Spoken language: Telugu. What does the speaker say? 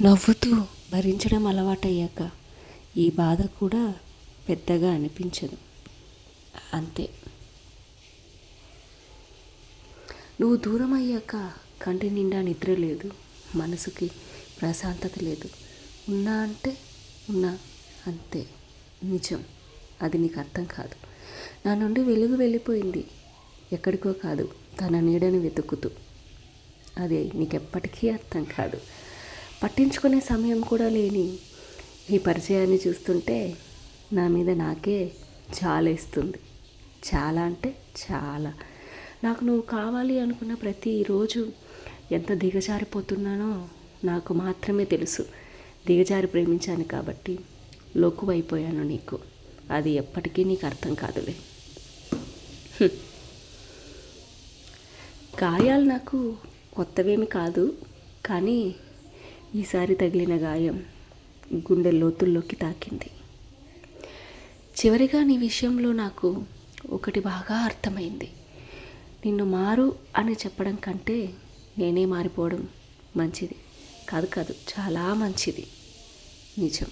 నవ్వుతూ భరించడం అలవాటయ్యాక ఈ బాధ కూడా పెద్దగా అనిపించదు. అంతే. నువ్వు దూరం అయ్యాక కంటి నిండా నిద్ర లేదు, మనసుకి ప్రశాంతత లేదు. ఉన్నా అంటే ఉన్నా, అంతే. నిజం. అది నీకు అర్థం కాదు. నా నుండి వెలుగు వెళ్ళిపోయింది, ఎక్కడికో కాదు, తన నీడని వెతుకుతూ. అది నీకెప్పటికీ అర్థం కాదు. పట్టించుకునే సమయం కూడా లేని ఈ పరిచయాన్ని చూస్తుంటే నా మీద నాకే జాలేస్తుంది. చాలా అంటే చాలా. నాకు నువ్వు కావాలి అనుకున్న ప్రతిరోజు ఎంత దిగజారిపోతున్నానో నాకు మాత్రమే తెలుసు. దిగజారి ప్రేమించాను కాబట్టి లోకువైపోయాను నీకు. అది ఎప్పటికీ నీకు అర్థం కాదులే. గాయాలు నాకు కొత్తవేమి కాదు, కానీ ఈసారి తగిలిన గాయం గుండె లోతుల్లోకి తాకింది. చివరిగా నీ విషయంలో నాకు ఒకటి బాగా అర్థమైంది. నిన్ను మారు అని చెప్పడం కంటే నేనే మారిపోవడం మంచిది. కాదు, చాలా మంచిది. నిజం.